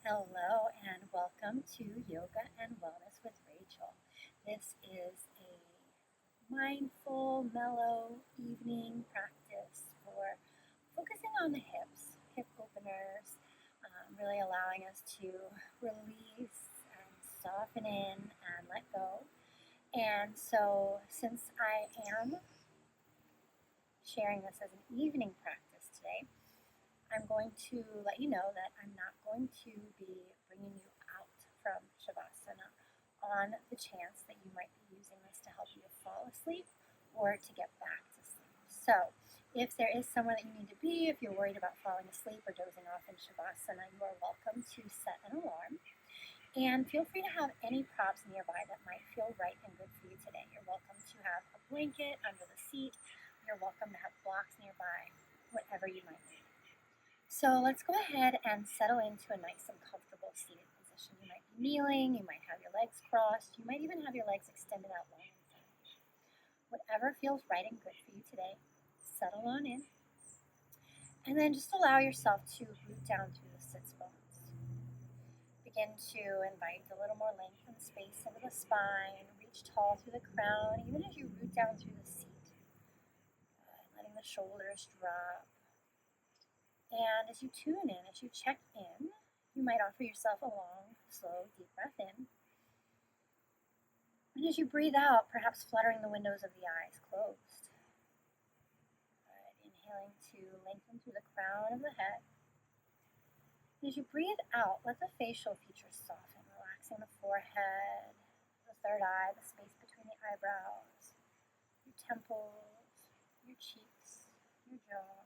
Hello and welcome to Yoga and Wellness with Rachel. This is a mindful, mellow evening practice for focusing on the hips, hip openers, really allowing us to release and soften in and let go. And so, since I am sharing this as an evening practice today, I'm going to let you know that I'm not going to be bringing you out from Shavasana on the chance that you might be using this to help you to fall asleep or to get back to sleep. So, if there is somewhere that you need to be, if you're worried about falling asleep or dozing off in Shavasana, you are welcome to set an alarm. And feel free to have any props nearby that might feel right and good for you today. You're welcome to have a blanket under the seat. You're welcome to have blocks nearby, whatever you might need. So let's go ahead and settle into a nice and comfortable seated position. You might be kneeling, you might have your legs crossed, you might even have your legs extended out long in front of you. Whatever feels right and good for you today, settle on in. And then just allow yourself to root down through the sits bones. Begin to invite a little more length and space into the spine. Reach tall through the crown, even as you root down through the seat. Letting the shoulders drop. And as you tune in, as you check in, you might offer yourself a long, slow, deep breath in. And as you breathe out, perhaps fluttering the windows of the eyes closed. Inhaling to lengthen through the crown of the head. And as you breathe out, let the facial features soften, relaxing the forehead, the third eye, the space between the eyebrows, your temples, your cheeks, your jaw.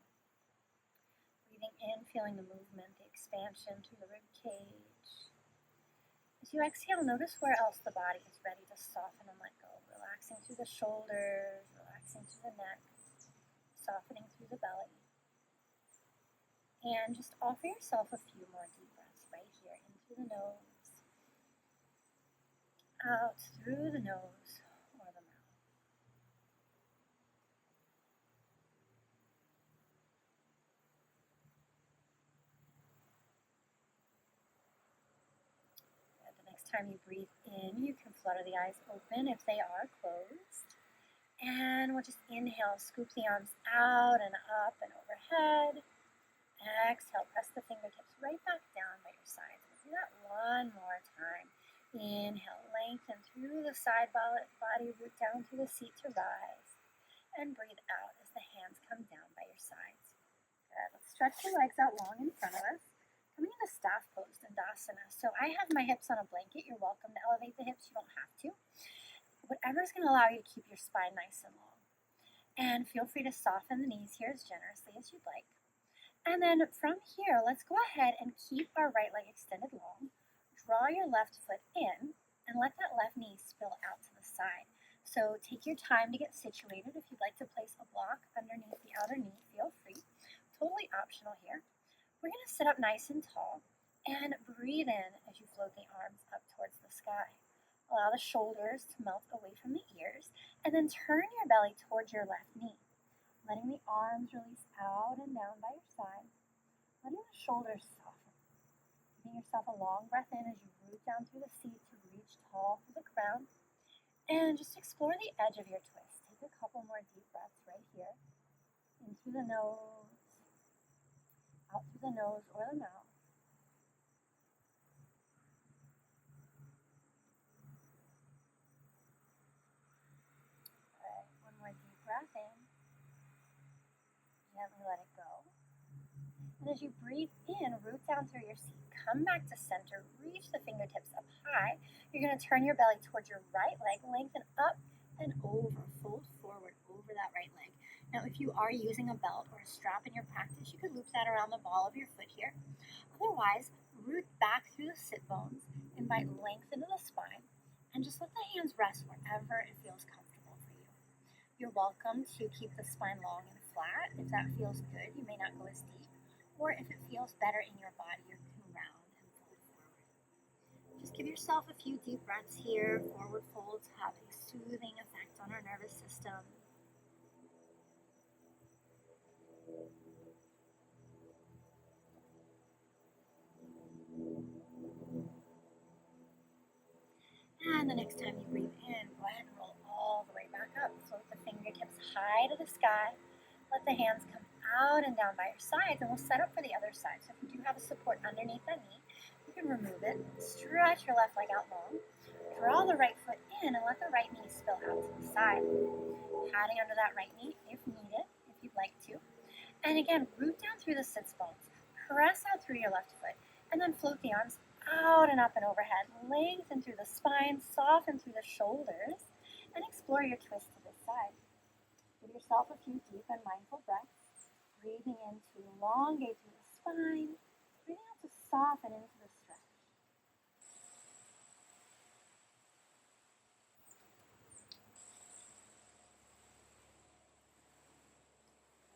Breathing in, feeling the movement, the expansion through the rib cage. As you exhale, notice where else the body is ready to soften and let go. Relaxing through the shoulders, relaxing through the neck, softening through the belly. And just offer yourself a few more deep breaths right here, in through the nose, out through the nose or the mouth. Time you breathe in, you can flutter the eyes open if they are closed. And we'll just inhale, scoop the arms out and up and overhead. Exhale, press the fingertips right back down by your sides. We'll do that one more time. Inhale, lengthen through the side body, root down through the seat to rise. And breathe out as the hands come down by your sides. Good. Let's stretch your legs out long in front of us. Coming into staff pose, Dandasana. So I have my hips on a blanket. You're welcome to elevate the hips. You don't have to. Whatever is going to allow you to keep your spine nice and long. And feel free to soften the knees here as generously as you'd like. And then from here, let's go ahead and keep our right leg extended long. Draw your left foot in and let that left knee spill out to the side. So take your time to get situated. If you'd like to place a block underneath the outer knee, feel free. Totally optional here. We're going to sit up nice and tall and breathe in as you float the arms up towards the sky. Allow the shoulders to melt away from the ears and then turn your belly towards your left knee. Letting the arms release out and down by your sides. Letting the shoulders soften. Giving yourself a long breath in as you root down through the seat to reach tall through the crown. And just explore the edge of your twist. Take a couple more deep breaths right here. In through the nose. Out through the nose or the mouth. All right, one more deep breath in. Gently let it go. And as you breathe in, root down through your seat. Come back to center. Reach the fingertips up high. You're going to turn your belly towards your right leg. Lengthen up and over. Fold forward over that right leg. Now, if you are using a belt or a strap in your practice, you could loop that around the ball of your foot here. Otherwise, root back through the sit bones, invite length into the spine, and just let the hands rest wherever it feels comfortable for you. You're welcome to keep the spine long and flat. If that feels good, you may not go as deep. Or if it feels better in your body, you can round and fold forward. Just give yourself a few deep breaths here. Forward folds have a soothing effect on our nervous system. to the sky. Let the hands come out and down by your sides, and we'll set up for the other side. So if you do have a support underneath that knee, you can remove it. Stretch your left leg out long. Draw the right foot in and let the right knee spill out to the side. Patting under that right knee if needed, if you'd like to. And again, root down through the sits bones. Press out through your left foot, and then float the arms out and up and overhead. Lengthen through the spine, soften through the shoulders, and explore your twist to this side. Give yourself a few deep and mindful breaths. Breathing in to elongate through the spine. Breathing out to soften into the stretch.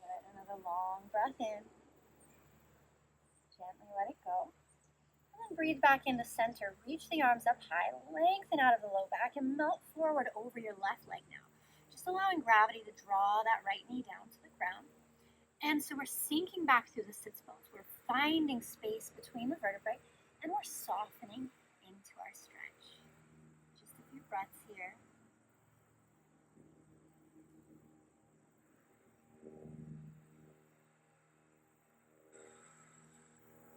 Good. Another long breath in. Gently let it go. And then breathe back into center. Reach the arms up high. Lengthen out of the low back and melt forward over your left leg now. Just allowing gravity to draw that right knee down to the ground. And so we're sinking back through the sits bones. We're finding space between the vertebrae, and we're softening into our stretch. Just a few breaths here.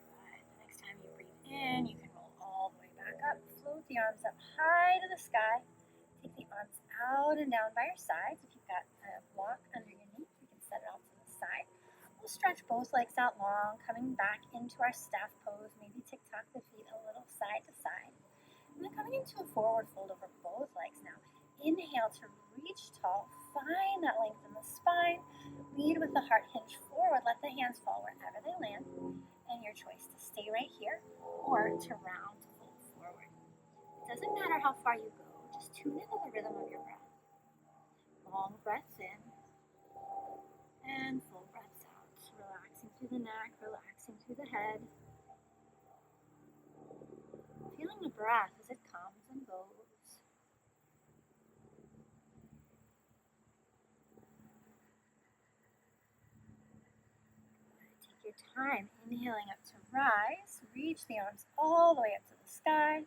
Good. The next time you breathe in, you can roll all the way back up. Float the arms up high to the sky. Take the arms out and down by your sides. If you've got a block under your knee, you can set it out to the side. We'll stretch both legs out long, coming back into our staff pose. Maybe tick-tock the feet a little side to side. And then coming into a forward fold over both legs now. Inhale to reach tall. Find that length in the spine. Lead with the heart hinge forward. Let the hands fall wherever they land. And your choice to stay right here or to round fold forward. It doesn't matter how far you go. Just tune into the rhythm of your breath. Long breaths in and full breaths out. Relaxing through the neck, relaxing through the head. Feeling the breath as it comes and goes. Take your time, inhaling up to rise. Reach the arms all the way up to the sky.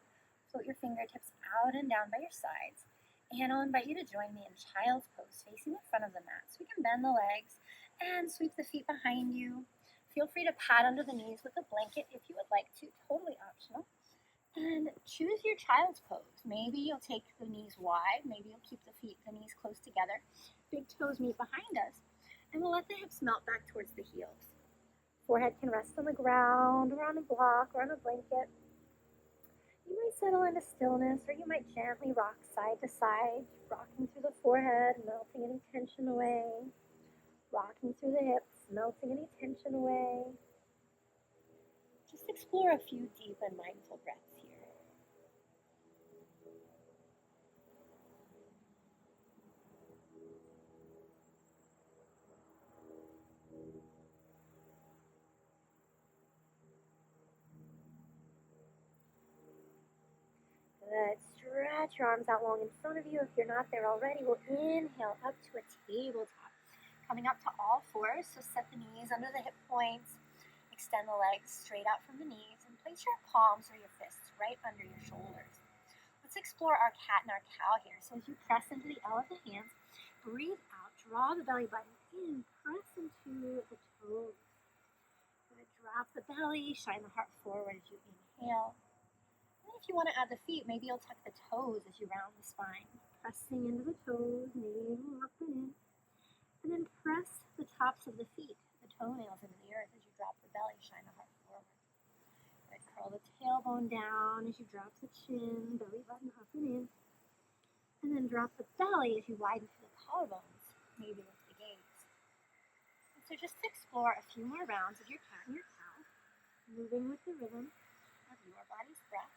Float your fingertips out and down by your sides. And I'll invite you to join me in child's pose, facing the front of the mat. So we can bend the legs and sweep the feet behind you. Feel free to pat under the knees with a blanket if you would like to, totally optional. And choose your child's pose. Maybe you'll take the knees wide, maybe you'll keep the knees close together. Big toes meet behind us. And we'll let the hips melt back towards the heels. Forehead can rest on the ground or on a block or on a blanket. You might settle into stillness, or you might gently rock side to side, rocking through the forehead, melting any tension away. Rocking through the hips, melting any tension away. Just explore a few deep and mindful breaths here. Good. Stretch your arms out long in front of you. If you're not there already, we'll inhale up to a tabletop. Coming up to all fours, so set the knees under the hip points. Extend the legs straight out from the knees and place your palms or your fists right under your shoulders. Let's explore our cat and our cow here. So as you press into the L of the hands, breathe out, draw the belly button in, press into the toes. Drop the belly, shine the heart forward as you inhale. If you want to add the feet, maybe you'll tuck the toes as you round the spine. Pressing into the toes, maybe up and in. And then press the tops of the feet, the toenails into the earth as you drop the belly, shine the heart forward. Good. Curl the tailbone down as you drop the chin, belly button up and in. And then drop the belly as you widen through the collarbones, maybe lift the gaze. And so just explore a few more rounds of your cat and your cow, moving with the rhythm of your body's breath.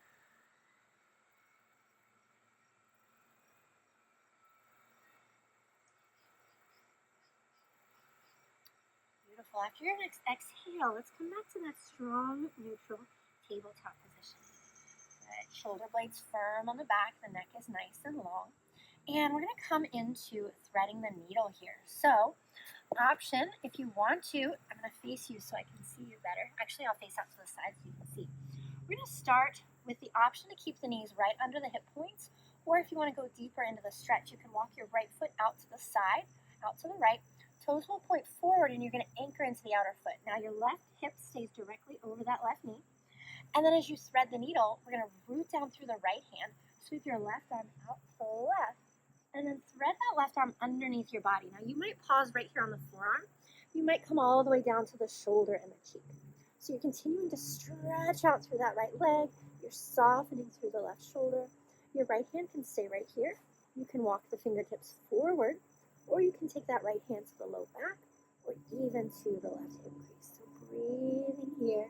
Beautiful. After your next exhale, let's come back to that strong, neutral tabletop position. Good. Shoulder blades firm on the back. The neck is nice and long. And we're going to come into threading the needle here. So, option, if you want to, I'm going to face you so I can see you better. Actually, I'll face out to the side so you can see. We're going to start with the option to keep the knees right under the hip points. Or if you want to go deeper into the stretch, you can walk your right foot out to the side out to the right. Toes will point forward and you're going to anchor into the outer foot. Now your left hip stays directly over that left knee. And then as you thread the needle, we're going to root down through the right hand, sweep your left arm out to the left, and then thread that left arm underneath your body. Now you might pause right here on the forearm. You might come all the way down to the shoulder and the cheek. So you're continuing to stretch out through that right leg. You're softening through the left shoulder. Your right hand can stay right here. You can walk the fingertips forward, or you can take that right hand to the low back, or even to the left hip crease. So breathing here,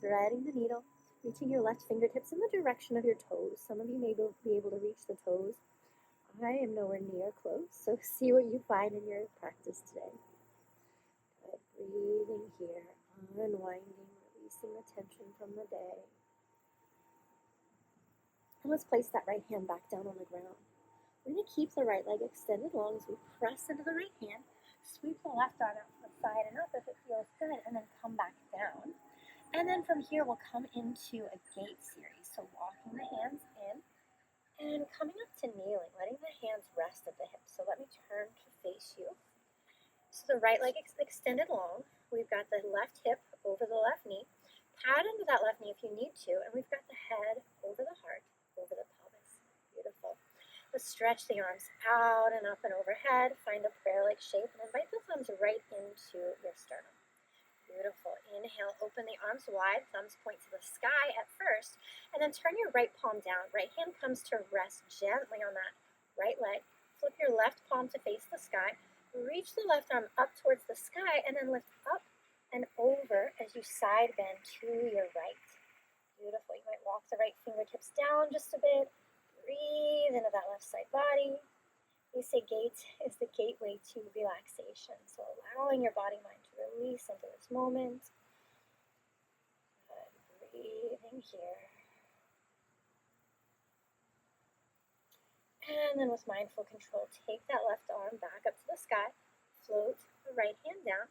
threading the needle, reaching your left fingertips in the direction of your toes. Some of you may be able to reach the toes. I am nowhere near close, so see what you find in your practice today. Good. Breathing here, unwinding, releasing the tension from the day. And let's place that right hand back down on the ground. We're going to keep the right leg extended long as we press into the right hand, sweep the left arm out to the side and up if it feels good, and then come back down. And then from here, we'll come into a gate series. So walking the hands in and coming up to kneeling, letting the hands rest at the hips. So let me turn to face you. So the right leg is extended long. We've got the left hip over the left knee. Pad into that left knee if you need to. And we've got the head over the heart, over the pelvis. Beautiful. Let's stretch the arms out and up and overhead. Find a prayer-like shape and invite the thumbs right into your sternum. Beautiful. Inhale, open the arms wide. Thumbs point to the sky at first. And then turn your right palm down. Right hand comes to rest gently on that right leg. Flip your left palm to face the sky. Reach the left arm up towards the sky and then lift up and over as you side bend to your right. Beautiful. You might walk the right fingertips down just a bit. Breathe into that left side body. They say gate is the gateway to relaxation. So allowing your body mind to release into this moment. Good. Breathing here. And then with mindful control, take that left arm back up to the sky. Float the right hand down.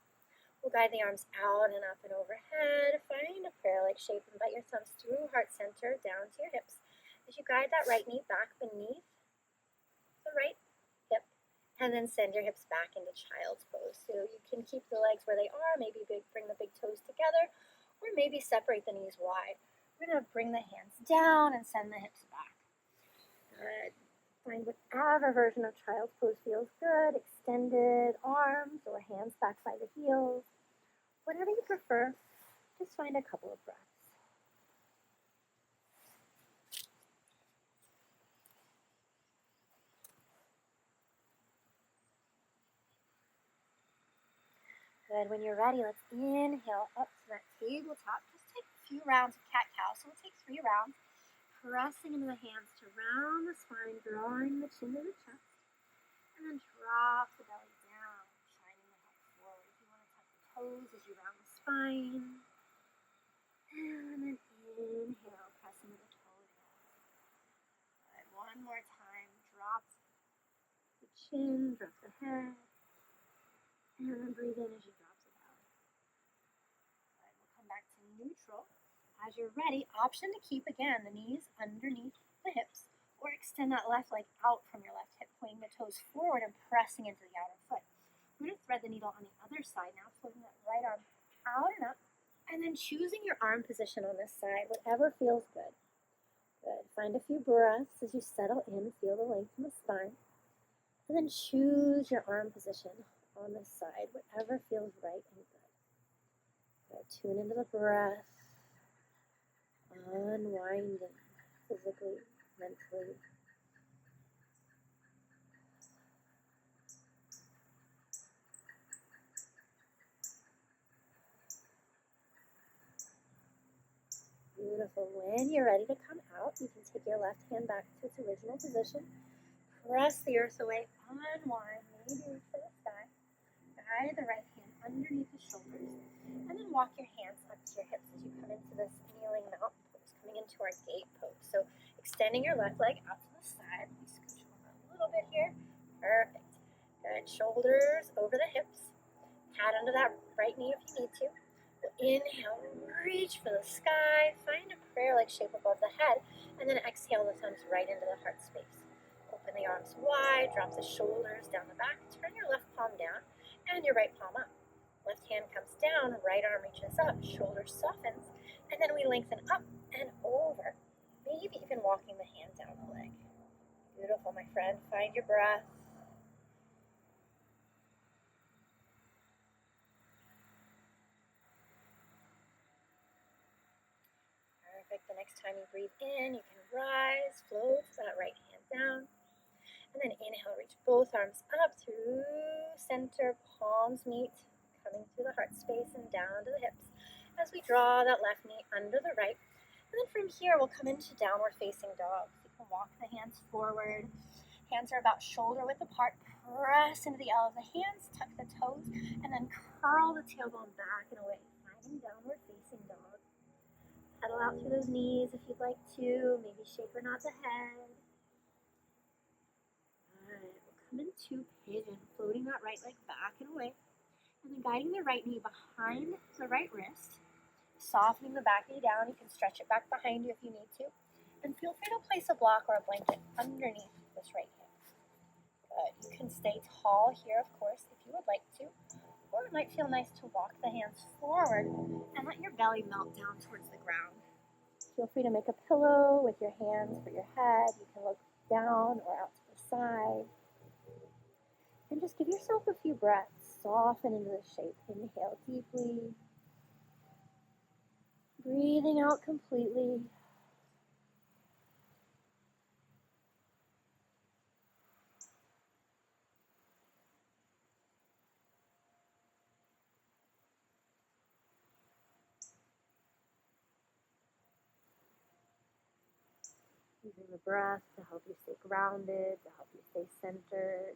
We'll guide the arms out and up and overhead. Find a prayer-like shape. Invite your thumbs through heart center down to your hips. As you guide that right knee back beneath the right hip, and then send your hips back into child's pose. So you can keep the legs where they are, maybe bring the big toes together, or maybe separate the knees wide. We're going to bring the hands down and send the hips back. Good. Find whatever version of child's pose feels good. Extended arms or hands back by the heels. Whatever you prefer, just find a couple of breaths. Good. When you're ready, let's inhale up to that tabletop. Just take a few rounds of cat-cow. So we'll take 3 rounds. Pressing into the hands to round the spine, drawing the chin to the chest. And then drop the belly down, shining the head forward. If you want to tuck the toes as you round the spine. And then inhale, press into the toes. Good. One more time. Drop the chin, drop the head. And then breathe in as you drop the belly. Good. We'll come back to neutral. As you're ready, option to keep, again, the knees underneath the hips, or extend that left leg out from your left hip, pointing the toes forward and pressing into the outer foot. We're going to thread the needle on the other side now, floating that right arm out and up, and then choosing your arm position on this side, whatever feels good. Good. Find a few breaths as you settle in, feel the length in the spine, and then choose your arm position on this side, whatever feels right and good. Good. Tune into the breath. Unwinding physically, mentally. Beautiful. When you're ready to come out, you can take your left hand back to its original position. Press the earth away. Unwind. Maybe reach for the sky. Guide the right hand underneath the shoulders. And then walk your hands up to your hips as you come into this kneeling mountain pose, coming into our gate pose. So extending your left leg out to the side. We scooch over a little bit here. Perfect. Good. Shoulders over the hips. Pat under that right knee if you need to. Inhale, reach for the sky. Find a prayer-like shape above the head. And then exhale the thumbs right into the heart space. Open the arms wide, drop the shoulders down the back, turn your left palm down and your right palm up. Left hand comes down, right arm reaches up, shoulder softens, and then we lengthen up and over, maybe even walking the hand down the leg. Beautiful, my friend. Find your breath. Perfect. The next time you breathe in, you can rise, float that right hand down. And then inhale, reach both arms up through center, palms meet, coming through the heart space and down to the hips as we draw that left knee under the right. And then from here, we'll come into downward facing dog. So you can walk the hands forward. Hands are about shoulder width apart. Press into the L of the hands, tuck the toes, and then curl the tailbone back and away, finding downward facing dog. Pedal out through those knees if you'd like to. Maybe shake or nod the head. Come into pigeon, floating that right leg back and away, and then guiding the right knee behind the right wrist, softening the back knee down. You can stretch it back behind you if you need to, and feel free to place a block or a blanket underneath this right hip. Good. You can stay tall here, of course, if you would like to, or it might feel nice to walk the hands forward and let your belly melt down towards the ground. Feel free to make a pillow with your hands for your head. You can look down or out to the side. And just give yourself a few breaths. Soften into the shape. Inhale deeply. Breathing out completely. Using the breath to help you stay grounded, to help you stay centered.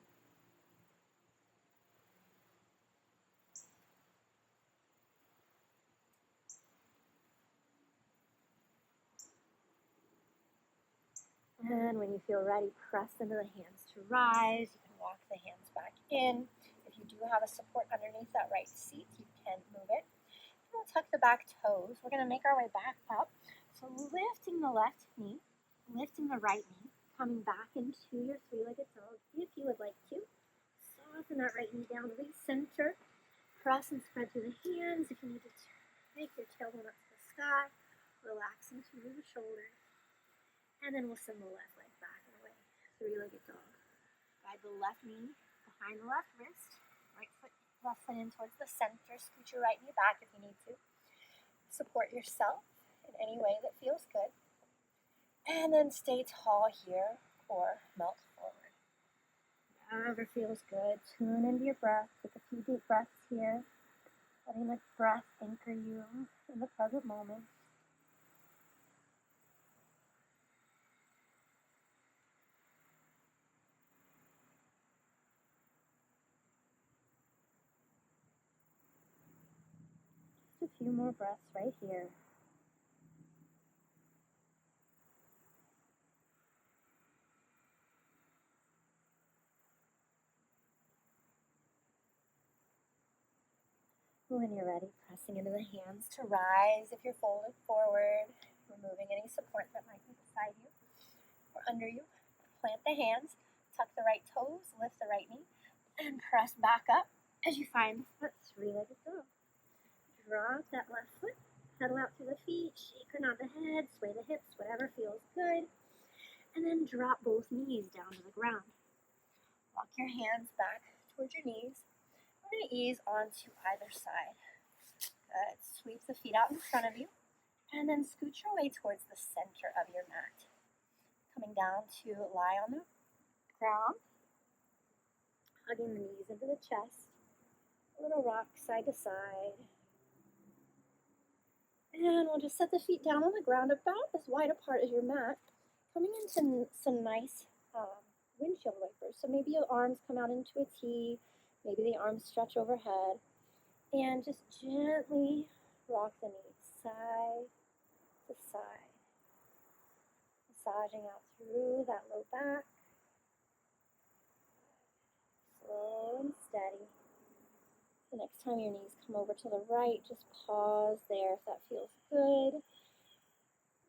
And when you feel ready, press into the hands to rise. You can walk the hands back in. If you do have a support underneath that right seat, you can move it. And we'll tuck the back toes. We're going to make our way back up. So lifting the left knee, lifting the right knee, coming back into your three-legged dog if you would like to. Soften that right knee down, recenter. Press and spread through the hands. If you need to take your tailbone up to the sky, relaxing through the shoulders. And then we'll send the left leg back and away. Three-legged dog. Guide the left knee behind the left wrist. Right foot, left foot in towards the center. Scoot your right knee back if you need to. Support yourself in any way that feels good. And then stay tall here or melt forward. Whatever feels good. Tune into your breath. Take a few deep breaths here. Letting the breath anchor you in the present moment. A few more breaths right here. When you're ready, pressing into the hands to rise if you're folded forward, removing any support that might be beside you or under you. Plant the hands, tuck the right toes, lift the right knee, and press back up as you find that three-legged dog. Drop that left foot, pedal out through the feet, shake or nod the head, sway the hips, whatever feels good. And then drop both knees down to the ground. Walk your hands back towards your knees. We're going to ease onto either side. Good. Sweep the feet out in front of you. And then scoot your way towards the center of your mat. Coming down to lie on the ground. Hugging the knees into the chest. A little rock side to side. And we'll just set the feet down on the ground about as wide apart as your mat. Coming into some nice windshield wipers. So maybe your arms come out into a T. Maybe the arms stretch overhead. And just gently rock the knees side to side. Massaging out through that low back. Slow and steady. The next time your knees come over to the right, just pause there if that feels good.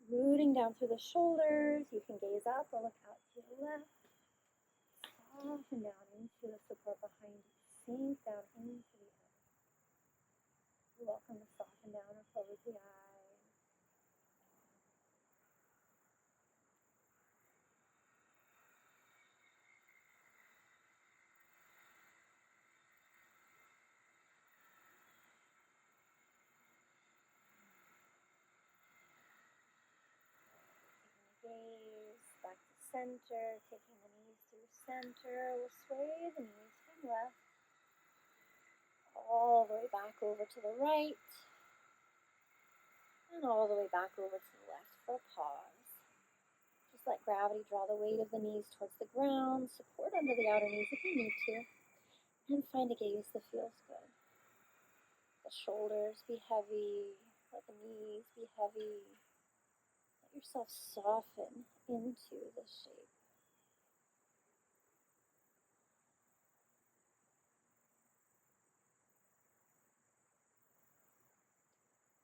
Rooting down through the shoulders. You can gaze up or look out to the left. Soften down into the support behind you. Sink down into the earth. You're welcome to soften down or close the eyes. Gaze back to center, taking the knees through center. We'll sway the knees from left all the way back over to the right and all the way back over to the left for a pause. Just let gravity draw the weight of the knees towards the ground. Support under the outer knees if you need to. And find a gaze that feels good. The shoulders be heavy. Let the knees be heavy. Let yourself soften into this shape.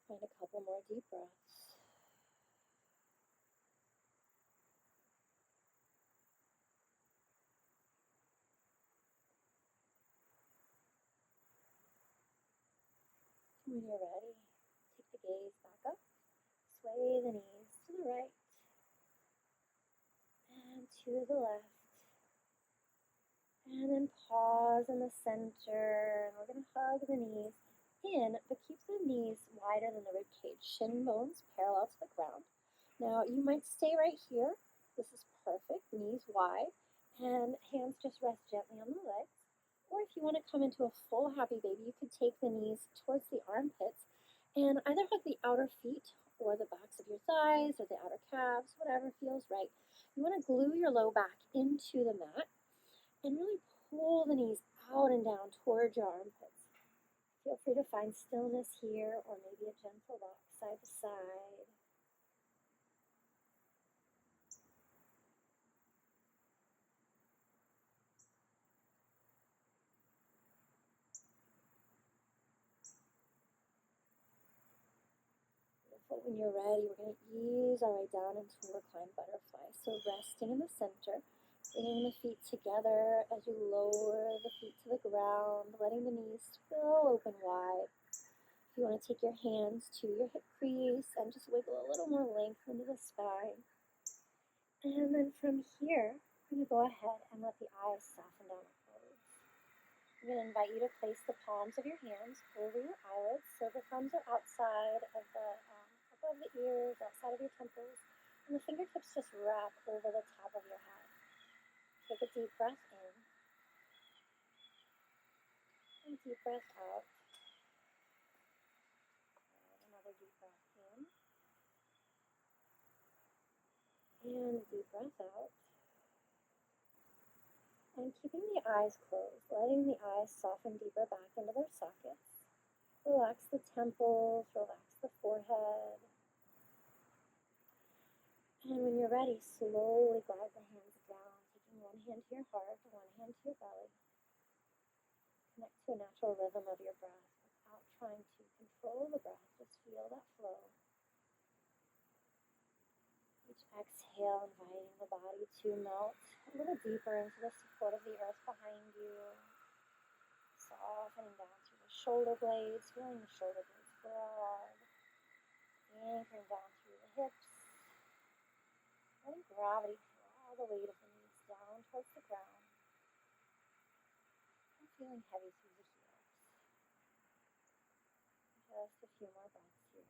Find a couple more deep breaths. When you're ready, take the gaze back up, sway the knees to the right and to the left. And then pause in the center, and we're going to hug the knees in, but keep the knees wider than the rib cage, shin bones parallel to the ground. Now, you might stay right here. This is perfect, knees wide, and hands just rest gently on the legs. Or if you want to come into a full happy baby, you could take the knees towards the armpits and either hug the outer feet or the backs of your thighs or the outer calves, whatever feels right. You want to glue your low back into the mat and really pull the knees out and down towards your armpits. Feel free to find stillness here or maybe a gentle rock side to side. Beautiful. When you're ready, we're going to ease our way down into reclined butterfly. So resting in the center, bringing the feet together as you lower the feet to the ground, letting the knees spill open wide. If you want to take your hands to your hip crease and just wiggle a little more length into the spine. And then from here, I'm going to go ahead and let the eyes soften down and close. I'm going to invite you to place the palms of your hands over your eyelids so the thumbs are outside of the, above the ears, outside of your temples, and the fingertips just wrap over the top of your head. Take a deep breath in, and deep breath out. And another deep breath in, and deep breath out. And keeping the eyes closed, letting the eyes soften deeper back into their sockets. Relax the temples, relax the forehead. And when you're ready, slowly glide the hands down, taking one hand to your heart, one hand to your belly. Connect to a natural rhythm of your breath without trying to control the breath. Just feel that flow. Each exhale, inviting the body to melt a little deeper into the support of the earth behind you. Softening down through the shoulder blades, feeling the shoulder blades broad. Anchoring down through the hips. Letting gravity draw the weight of the knees down towards the ground. And feeling heavy through the heels. Just a few more breaths here.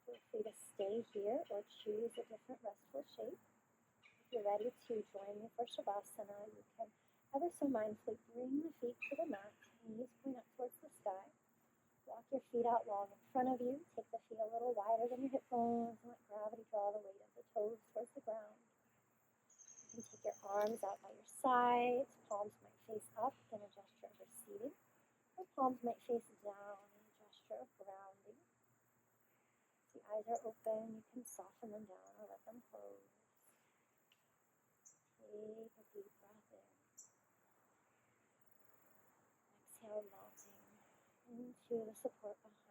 Feel free to stay here or choose a different restful shape. If you're ready to join me for Shavasana, you can ever so mindfully bring the feet to the mat, knees point up towards the sky. Walk your feet out long in front of you. Take the feet a little wider than your hip bones and let gravity draw the weight of the toes towards the ground. You can take your arms out by your sides. Palms might face up in a gesture of receiving, or palms might face down in a gesture of grounding. The eyes are open, you can soften them down or let them close. Take a deep breath in. exhale, melting into the support behind.